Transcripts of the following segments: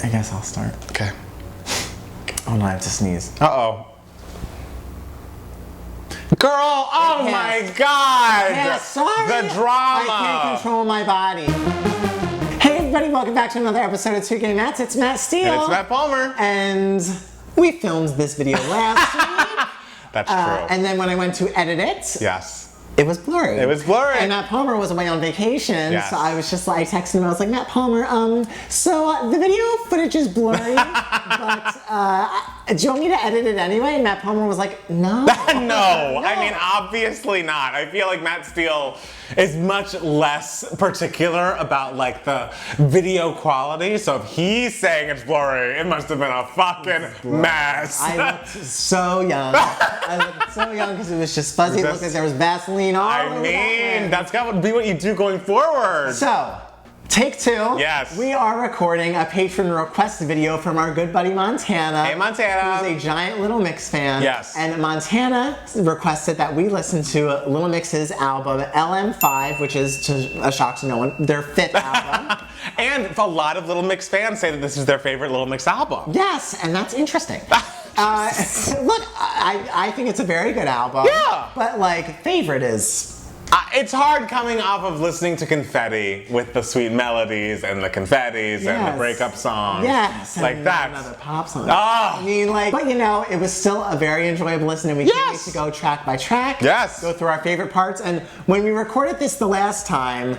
I guess I'll start. Okay. Oh no, I have to sneeze. Uh-oh. Girl, oh my God! Yeah, sorry. The drama! I can't control my body. Hey everybody, welcome back to another episode of Two Gay Mats. It's Matt Steele. And it's Matt Palmer. And we filmed this video last week. That's true. And then when I went to edit it, Yes. it was blurry. It was blurry. And Matt Palmer was away on vacation, Yes. so I was just like texting him. I was like, Matt Palmer, so the video footage is blurry, but do you want me to edit it anyway? And Matt Palmer was like, no. No, I mean, obviously not. I feel like Matt Steele is much less particular about like the video quality. So if he's saying it's blurry, it must have been a fucking mess. I looked so young. I looked so young because it was just fuzzy. It looked like there was Vaseline all over that lens. That's got to be what you do going forward. So, take two. Yes. We are recording a patron request video from our good buddy Montana. Hey, Montana. Who's a giant Little Mix fan. Yes. And Montana requested that we listen to Little Mix's album LM5, which is, to a shock to no one, their 5th album. And a lot of Little Mix fans say that this is their favorite Little Mix album. Yes, and that's interesting. Look, I think it's a very good album. Yeah. But like, favorite is... It's hard coming off of listening to Confetti with the sweet melodies and the confettis and the breakup songs. Yes. Like and that. Another pop song. Oh. I mean, like, but you know, it was still a very enjoyable listen, and we can't wait to go track by track. Yes. Go through our favorite parts. And when we recorded this the last time,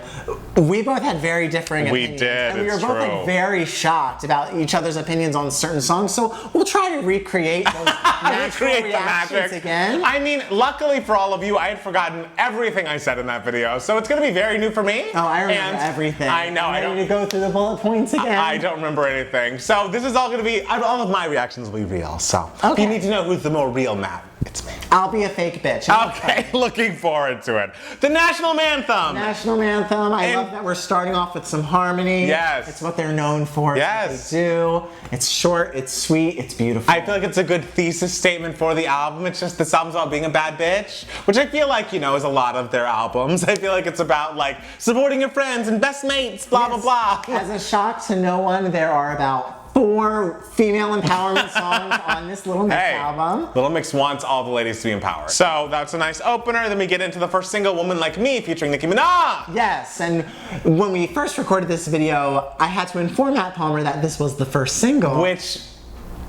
we both had very differing opinions. We did, And we were it's both true. like very shocked about each other's opinions on certain songs. So we'll try to recreate those natural Recreate the reactions magic again. I mean, luckily for all of you, I had forgotten everything I said in that video, so it's gonna be very new for me. Oh, I remember and everything. I know. I'm ready to go through the bullet points again. I don't remember anything. So this is all gonna be. All of my reactions will be real. So Okay. you need to know who's the more real Matt. It's me. I'll be a fake bitch. Okay, looking forward to it. The National Anthem. National Anthem. I love that we're starting off with some harmony. Yes. It's what they're known for. It's Yes. what they do. It's short, it's sweet, it's beautiful. I feel like it's a good thesis statement for the album. It's just this album's about being a bad bitch, which I feel like, you know, is a lot of their albums. I feel like it's about like supporting your friends and best mates, blah, Yes. blah, blah. As a shock to no one, there are about 4 female empowerment songs on this Little Mix album. Little Mix wants all the ladies to be empowered. So that's a nice opener. Then we get into the first single, Woman Like Me, featuring Nicki Minaj. Yes, and when we first recorded this video, I had to inform Matt Palmer that this was the first single. Which,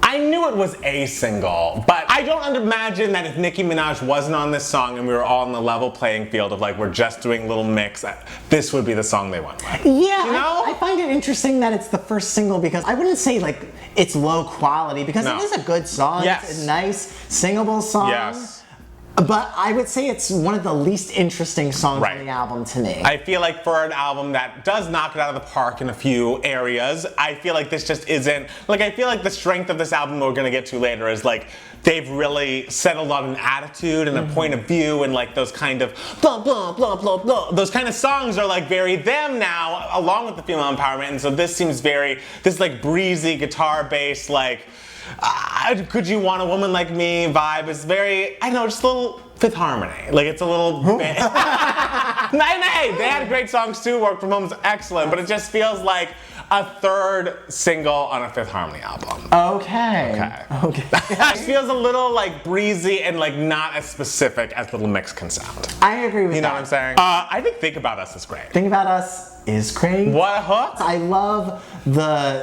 I knew it was a single, but I don't imagine that if Nicki Minaj wasn't on this song and we were all on the level playing field of like, we're just doing Little Mix, this would be the song they went with. Yeah, You know? I find it interesting that it's the first single because I wouldn't say like it's low quality because it is a good song. Yes. It's a nice, singable song. Yes. But I would say it's one of the least interesting songs on the album to me. I feel like for an album that does knock it out of the park in a few areas, I feel like this just isn't, like I feel like the strength of this album we're gonna get to later is like, they've really settled on an attitude and a point of view and like those kind of blah, blah, blah, blah, blah. Those kind of songs are like very them now, along with the female empowerment. And so this seems very, this like breezy guitar bass, like, could you want a woman like me vibe is very, I don't know, just a little Fifth Harmony. Like it's a little bit. Hey, they had great songs too. Work From Home is excellent, but it just feels like a third single on a Fifth Harmony album. Okay. It feels a little like breezy and like not as specific as Little Mix can sound. I agree with that. You know what I'm saying? I think About Us is great. Think About Us is great. What a hook. I love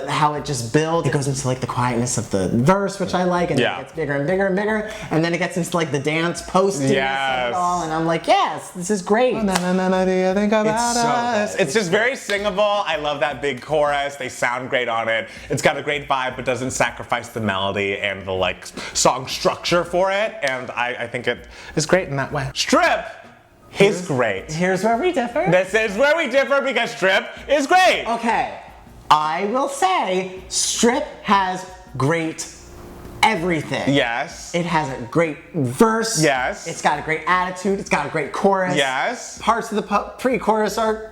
how it just builds. It goes into like the quietness of the verse, which I like, and then it gets bigger and bigger and bigger, and then it gets into like the dance post of it all, and I'm like, yes, this is great. Think about It's so us. good. It's just very singable. I love that big chorus. They sound great on it. It's got a great vibe, but doesn't sacrifice the melody and the like song structure for it. And I think it is great in that way. Strip is great. Here's where we differ. This is where we differ because Strip is great. Okay, I will say Strip has great everything. Yes. It has a great verse. Yes. It's got a great attitude. It's got a great chorus. Yes. Parts of the pre-chorus are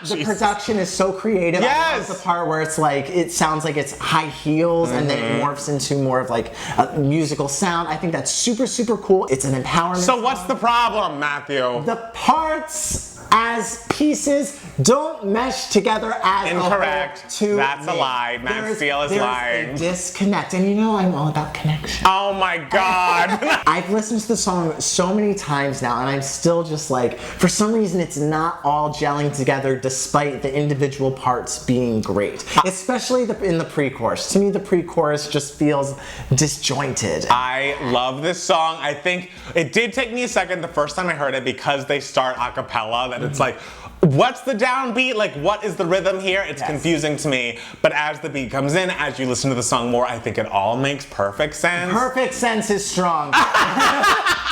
The production is so creative. Yes! I love the part where it's like, it sounds like it's high heels and then it morphs into more of like a musical sound. I think that's super, super cool. It's an empowerment So what's the problem, Matthew? The parts as pieces don't mesh together as Incorrect. a whole to That's me. a lie. Matt Steele is lying. There's a disconnect, and you know I'm all about connection. Oh my God. I've listened to the song so many times now, and I'm still just like, for some reason, it's not all gelling together despite the individual parts being great. Especially in the pre-chorus. To me, the pre-chorus just feels disjointed. I love this song. I think it did take me a second the first time I heard it because they start a cappella, that it's like, what's the downbeat? Like, what is the rhythm here? It's confusing to me. But as the beat comes in, as you listen to the song more, I think it all makes perfect sense. Perfect sense is strong.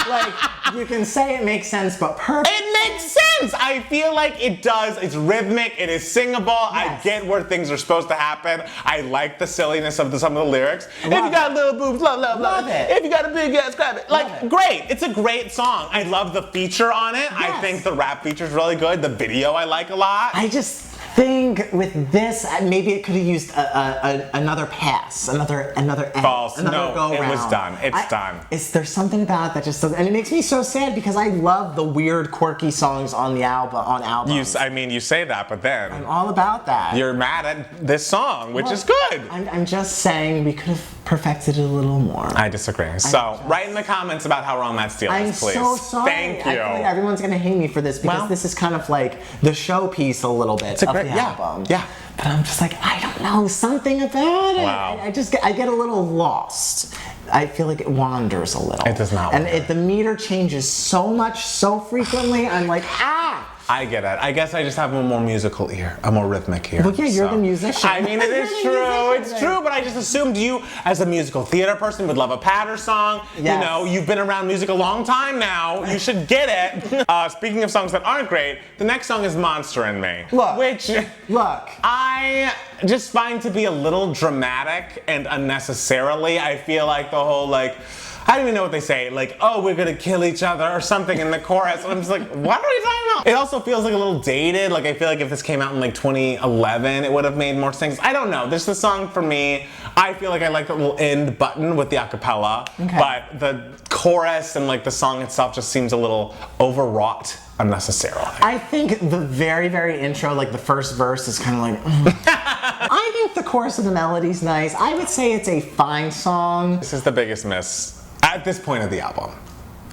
Like, you can say it makes sense, but perfect. It makes sense. I feel like it does. It's rhythmic. It is singable. Yes. I get where things are supposed to happen. I like the silliness of some of the lyrics. If you got little boobs, love it. If you got a big ass, grab it. Like, great. It's a great song. I love the feature on it. Yes. I think the rap feature is really good. The video I like a lot. I just think with this, maybe it could have used another pass, another False. another No, go it round. was done. It's done. There's something about it that just doesn't, and it makes me so sad because I love the weird, quirky songs on the albums. You say that, but then I'm all about that. you're mad at this song, which is good. I'm just saying we could have perfected it a little more. I disagree. So write in the comments about how wrong Matt Steele is, please. I'm so sorry. Thank you. I feel like everyone's gonna hate me for this because this is kind of like the showpiece a little bit of the album. Yeah. But I'm just like, I don't know, something about it. Wow. I get a little lost. I feel like it wanders a little. It does not And wander. the meter changes so much, so frequently. I'm like, I get it. I guess I just have a more musical ear, a more rhythmic ear. Well, yeah, you're the musician. I mean, it is true. It's true, but I just assumed you, as a musical theater person, would love a Patter song. Yes. You know, you've been around music a long time now. You should get it. Speaking of songs that aren't great, the next song is Monster in Me. Look. I just find to be a little dramatic and unnecessarily. I feel like the whole, like, I don't even know what they say, like, oh, we're gonna kill each other or something in the chorus. And I'm just like, what are we talking about? It also feels like a little dated. Like, I feel like if this came out in like 2011, it would have made more sense. I don't know. This is the song for me. I feel like I like the little end button with the acapella, but the chorus and like the song itself just seems a little overwrought unnecessarily. I think the very, very intro, like the first verse is kind of like, I think the chorus of the melody's nice. I would say it's a fine song. This is the biggest miss at this point of the album.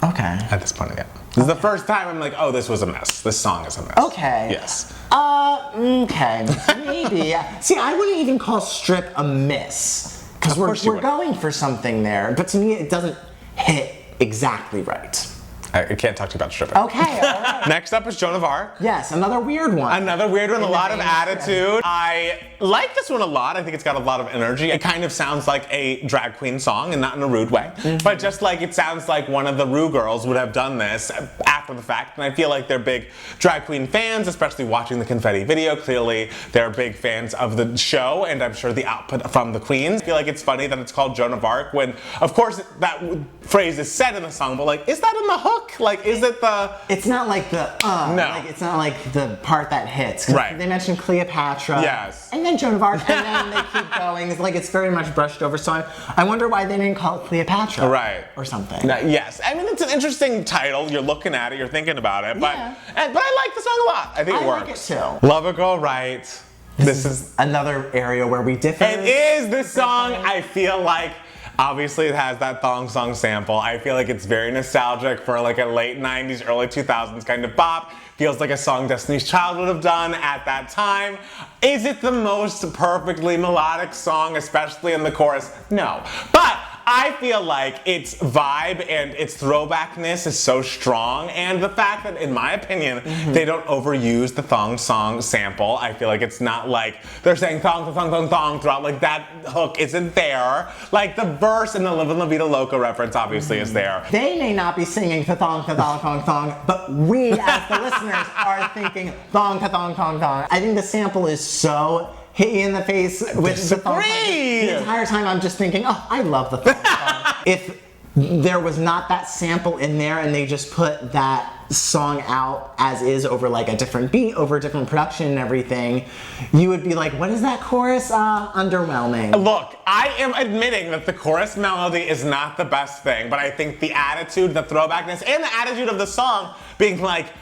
Okay. At this point of the album. This is the first time I'm like, oh, this was a mess. This song is a mess. Okay. Yes. Okay. Maybe. See, I wouldn't even call Strip a miss. Because we're going for something there. But to me, it doesn't hit exactly right. I can't talk to you about stripping. Okay, all right. Next up is Joan of Arc. Yes, another weird one. Another weird one, a lot of attitude. I like this one a lot. I think it's got a lot of energy. It kind of sounds like a drag queen song, and not in a rude way, but just like it sounds like one of the Rue girls would have done this after the fact. And I feel like they're big drag queen fans, especially watching the Confetti video. Clearly, they're big fans of the show, and I'm sure the output from the queens. I feel like it's funny that it's called Joan of Arc when, of course, that phrase is said in the song, but like, is that in the hook? Like, is it the... It's not like the, no. Like, it's not like the part that hits. Right. They mentioned Cleopatra. Yes. And then Joan of Arc, and then they keep going. It's like it's very much brushed over. So I wonder why they didn't call it Cleopatra. Right. Or something. Yes. I mean, it's an interesting title. You're looking at it, you're thinking about it, but I like the song a lot. I think it works. I like it too. Love It Go Right. This is another area where we differ. It is this song. I feel like obviously it has that thong song sample. I feel like it's very nostalgic for like a late 90s, early 2000s kind of bop. Feels like a song Destiny's Child would have done at that time. Is it the most perfectly melodic song, especially in the chorus? No. But I feel like its vibe and its throwbackness is so strong, and the fact that, in my opinion, they don't overuse the thong song sample. I feel like it's not like they're saying thong, thong, thong, thong throughout. Like, that hook isn't there. Like, the verse in the Livin' La Vida Loca reference obviously is there. They may not be singing thong, thong, thong, thong, but we, as the listeners, are thinking thong, thong, thong, thong. I think the sample is so hit you in the face with the thong. The entire time I'm just thinking, oh, I love the thong. If there was not that sample in there and they just put that song out as is over like a different beat, over a different production and everything, you would be like, what is that chorus? Underwhelming. Look, I am admitting that the chorus melody is not the best thing, but I think the attitude, the throwbackness, and the attitude of the song being like,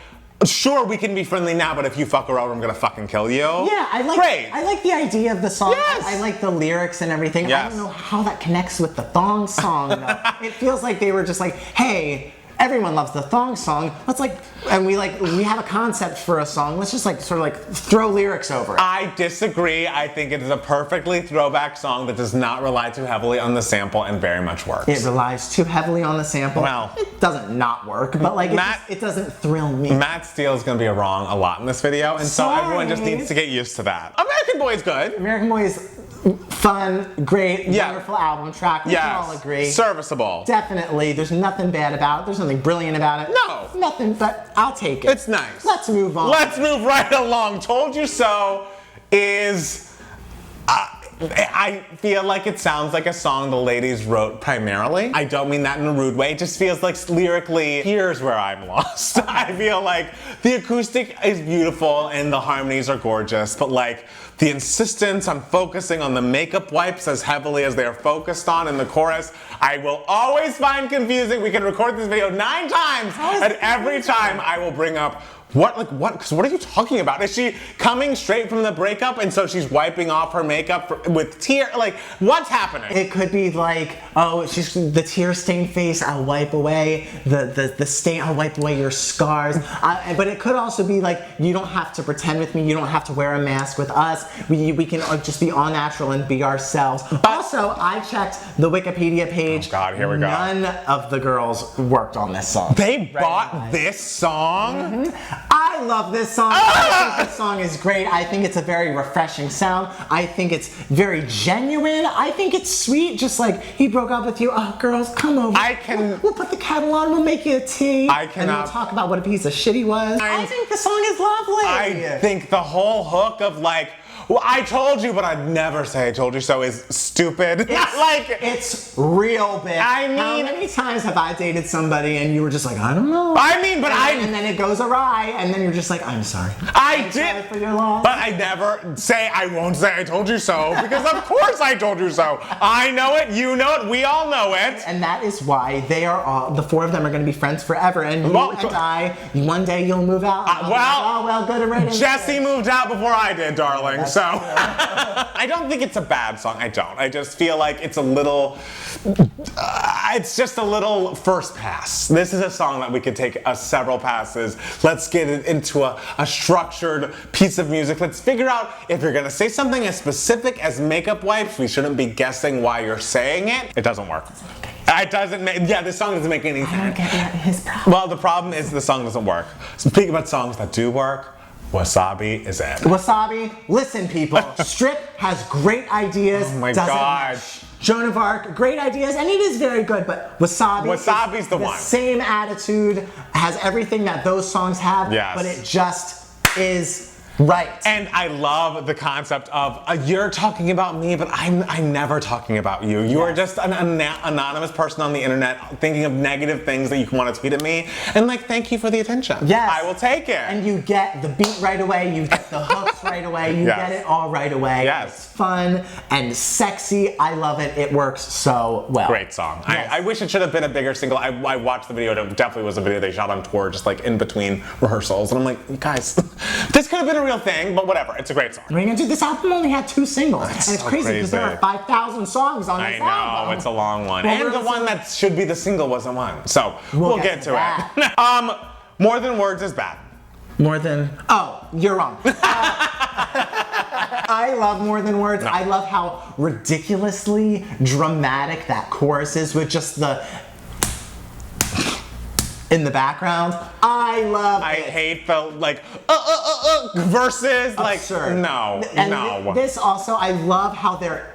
sure, we can be friendly now, but if you fuck her over, I'm gonna fucking kill you. Yeah, I like the idea of the song. Yes. I like the lyrics and everything. Yes. I don't know how that connects with the thong song, though. It feels like they were just like, hey, everyone loves the thong song. Let's we have a concept for a song. Let's just sort of throw lyrics over it. I disagree. I think it is a perfectly throwback song that does not rely too heavily on the sample and very much works. It relies too heavily on the sample. Well, it doesn't not work, but it doesn't thrill me. Matt Steele is going to be wrong a lot in this video, and so everyone just needs to get used to that. American Boy is good. American Boy is fun, great, wonderful album track. We can all agree. Serviceable. Definitely. There's nothing bad about it. There's nothing brilliant about it. No. Nothing, but I'll take it. It's nice. Let's move on. Let's move right along. Told You So is... I feel like it sounds like a song the ladies wrote primarily. I don't mean that in a rude way. It just feels like lyrically, here's where I'm lost. I feel like the acoustic is beautiful and the harmonies are gorgeous, but the insistence on focusing on the makeup wipes as heavily as they're focused on in the chorus, I will always find confusing. We can record this video 9 times, and every time I will bring up what are you talking about? Is she coming straight from the breakup and so she's wiping off her makeup with tear? What's happening? It could be oh, she's the tear-stained face, I'll wipe away. The stain, I'll wipe away your scars. But it could also be you don't have to pretend with me, you don't have to wear a mask with us. We can just be all natural and be ourselves. Also, I checked the Wikipedia page. Oh God, here we go. None of the girls worked on this song. They bought this song? Mm-hmm. I love this song. I think this song is great. I think it's a very refreshing sound. I think it's very genuine. I think it's sweet, just he broke up with you. Oh, girls, come over. We'll put the kettle on. We'll make you a tea. And we'll talk about what a piece of shit he was. I think the song is lovely. I think the whole hook of well, I told you, but I'd never say I told you so is stupid. It's real big. I mean, how many times have I dated somebody and you were just I don't know. And then it goes awry, and then you're just I'm sorry. I'm sorry for your loss. But I never say, I won't say I told you so, because of course I told you so. I know it, you know it, we all know it. And that is why the 4 of them are going to be friends forever, and you and I, one day you'll move out. Good already. Jesse moved out before I did, darling. So I don't think it's a bad song. I don't. I just feel like it's a little. It's just a little first pass. This is a song that we could take several passes. Let's get it into a structured piece of music. Let's figure out if you're gonna say something as specific as makeup wipes. We shouldn't be guessing why you're saying it. It doesn't work. It doesn't make. Yeah, this song doesn't make any sense. I don't get his problem. Well, the problem is the song doesn't work. Speaking about songs that do work. Wasabi is it. Wasabi, listen people, Strip has great ideas. Oh my God. Joan of Arc, great ideas, and it is very good, but Wasabi's the one. Same attitude, has everything that those songs have, yes. But it just is right. And I love the concept of you're talking about me, but I'm never talking about you. You are just an anonymous person on the internet thinking of negative things that you want to tweet at me, and thank you for the attention. Yes. I will take it. And you get the beat right away, you get the hooks right away, you get it all right away. Yes. It's fun and sexy. I love it. It works so well. Great song. Yes. I wish it should have been a bigger single. I watched the video. It definitely was a video they shot on tour, just in between rehearsals, and I'm like, guys, this could have been a real thing, but whatever. It's a great song. This album only had 2 singles. That's and it's so crazy because there are 5,000 songs on this album. I know, it's a long one. Well, and the one that should be the single wasn't one. So we'll get to it. More Than Words is bad. More Than... Oh, you're wrong. I love More Than Words. No. I love how ridiculously dramatic that chorus is with just the... in the background. I love it. I hate the verses. Absurd. No. This also, I love how they're...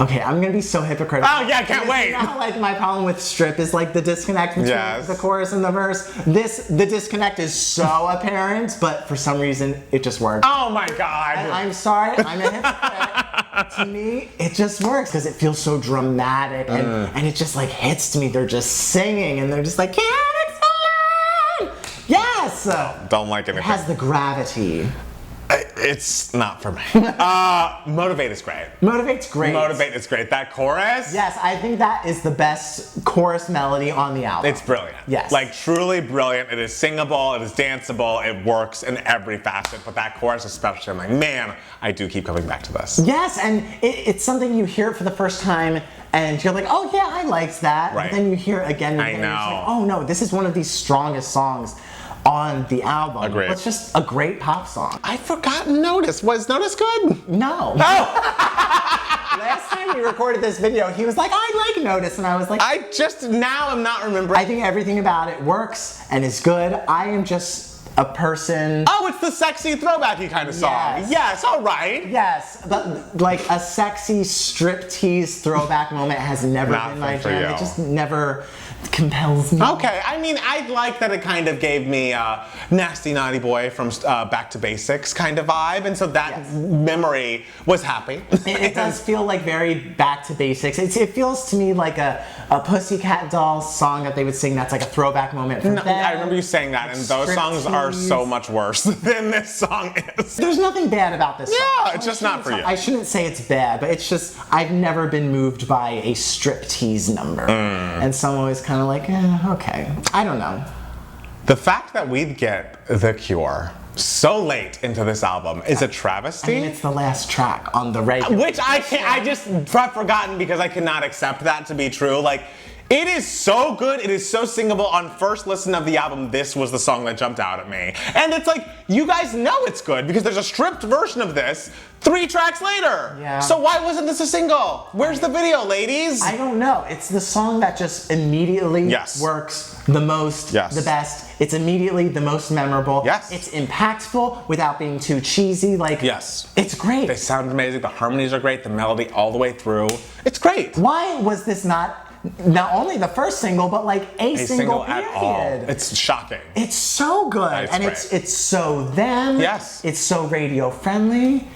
Okay, I'm gonna be so hypocritical. Oh yeah, can't wait. You know how, my problem with Strip is the disconnect between the chorus and the verse. The disconnect is so apparent, but for some reason it just works. Oh my God. And I'm sorry, I'm a hypocrite. To me, it just works because it feels so dramatic and it just hits me. They're just singing and they're just can't explain. Yes. Don't like anything. It has the gravity. It's not for me. Motivate is great. Motivate's great. Motivate is great. That chorus? Yes, I think that is the best chorus melody on the album. It's brilliant. Yes. Like, truly brilliant. It is singable, it is danceable, it works in every facet, but that chorus especially, I'm like, man, I do keep coming back to this. Yes, and it's something you hear it for the first time, and you're like, oh yeah, I liked that. Right. But then you hear it again and again, and it's like, oh no, this is one of the strongest songs on the album. Agreed. It's just a great pop song. I forgot Notice. Was Notice good? No. Last time we recorded this video, he was like, I like Notice, and I was like, I just now am not remembering. I think everything about it works and is good. I am just a person. Oh, it's the sexy throwbacky kind of song. Yes. Yes, all right. Yes, but like a sexy striptease throwback moment has never been my jam. It just never compels me. Okay, I mean, I like that it kind of gave me a Nasty Naughty Boy from Back to Basics kind of vibe, and so that memory was happy. It does feel like very Back to Basics. It feels to me like a Pussycat Dolls song that they would sing that's like a throwback moment from them. I remember you saying that, and those songs are so much worse than this song is. There's nothing bad about this song. Yeah, it's just not for you. I shouldn't say it's bad, but it's just, I've never been moved by a striptease number. And so I'm always kind of like, okay. I don't know. The fact that we get The Cure so late into this album is a travesty. I mean, it's the last track on the regular. Which I just have forgotten because I cannot accept that to be true. Like, it is so good, it is so singable. On first listen of the album, this was the song that jumped out at me. And it's like, you guys know it's good because there's a stripped version of this 3 tracks later. Yeah. So why wasn't this a single? Where's the video, ladies? I don't know. It's the song that just immediately works the most, the best. It's immediately the most memorable. Yes. It's impactful without being too cheesy. Like, it's great. They sound amazing. The harmonies are great. The melody all the way through. It's great. Why was this not only the first single, but like a single period? At all. It's shocking. It's so good. And it's so them. Yes. It's so radio friendly.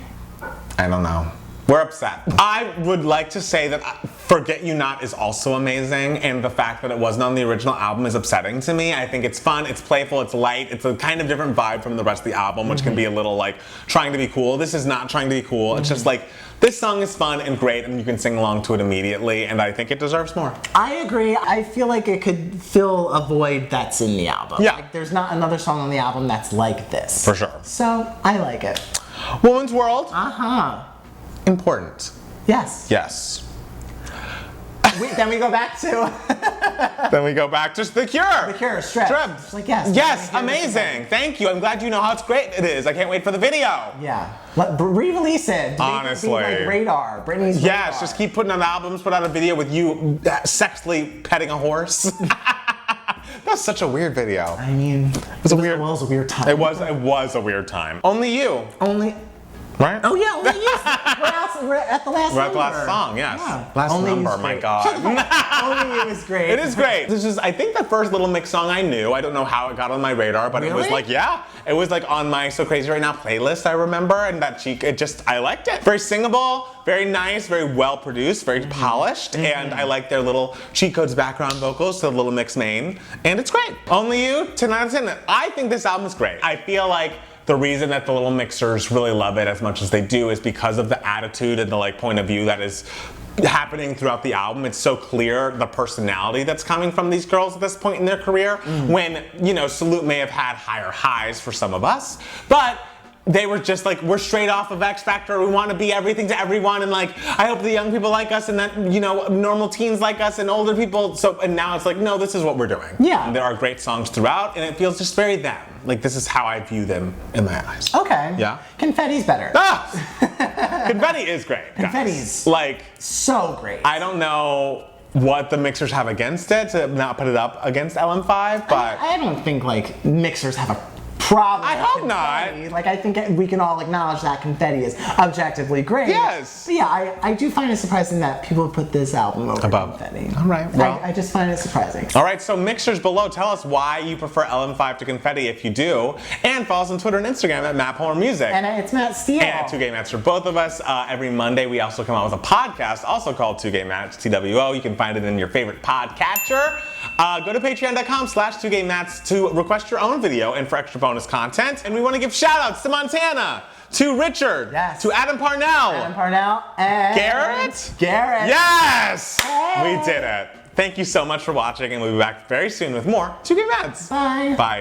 I don't know. We're upset. I would like to say that Forget You Not is also amazing, and the fact that it wasn't on the original album is upsetting to me. I think it's fun, it's playful, it's light, it's a kind of different vibe from the rest of the album, which can be a little like trying to be cool. This is not trying to be cool. It's just like, this song is fun and great, and you can sing along to it immediately, and I think it deserves more. I agree. I feel like it could fill a void that's in the album. Yeah. Like, there's not another song on the album that's like this. For sure. So, I like it. Woman's World. Uh-huh. Important. Yes. Yes. Then we go back to... Then we go back to The Cure. The Cure, Stripped. Stripped. Like, yes. Yes, amazing. Thank you. I'm glad you know how great it is. I can't wait for the video. Yeah. Re-release it. Honestly. Be like Radar. Britney's Yes, Radar. just keep putting out albums, put out a video with you sexily petting a horse. That was such a weird video. I mean, it was a weird time. It was a weird time. Only You. Right? Oh yeah, Only You. We're at the last number. We're at the last song, yes. Yeah. Last Only number, You's my great. God. Only You is great. It is great. This is, I think, the first Little Mix song I knew. I don't know how it got on my radar, but it was like, it was like on my So Crazy Right Now playlist, I remember, and I liked it. Very singable, very nice, very well produced, very polished, and I like their little Cheat Codes background vocals to the Little Mix main, and it's great. Only You, 10 out of 10. I think this album is great. I feel like the reason that the Little Mixers really love it as much as they do is because of the attitude and the like point of view that is happening throughout the album. It's so clear the personality that's coming from these girls at this point in their career, when, you know, Salute may have had higher highs for some of us, but they were just like, we're straight off of X Factor, we want to be everything to everyone, and like, I hope the young people like us, and that, you know, normal teens like us, and older people, and now it's like, no, this is what we're doing. Yeah. And there are great songs throughout, and it feels just very them. Like, this is how I view them in my eyes. Okay. Yeah? Confetti's better. Ah! Confetti is great, guys. Confetti's like, so great. I don't know what the mixers have against it to not put it up against LM5, but I don't think like mixers have a problem. I hope Confetti. not. Like, I think we can all acknowledge that Confetti is objectively great. Yes. But yeah, I do find it surprising that people put this album over Confetti. All right. Well, I just find it surprising. All right, so mixers below, tell us why you prefer LM5 to Confetti if you do, and follow us on Twitter and Instagram at MattPolarMusic. And it's Matt Steele. And at 2Gay Mats for both of us. Every Monday we also come out with a podcast, also called 2Gay Mats, TWO. You can find it in your favorite podcatcher. Go to patreon.com/2gaymats to request your own video and for extra bonus bonus content. And we want to give shout outs to Montana, to Richard, to Adam Parnell, and Garrett. Yes! Hey. We did it. Thank you so much for watching, and we'll be back very soon with more 2K Mads. Bye. Bye.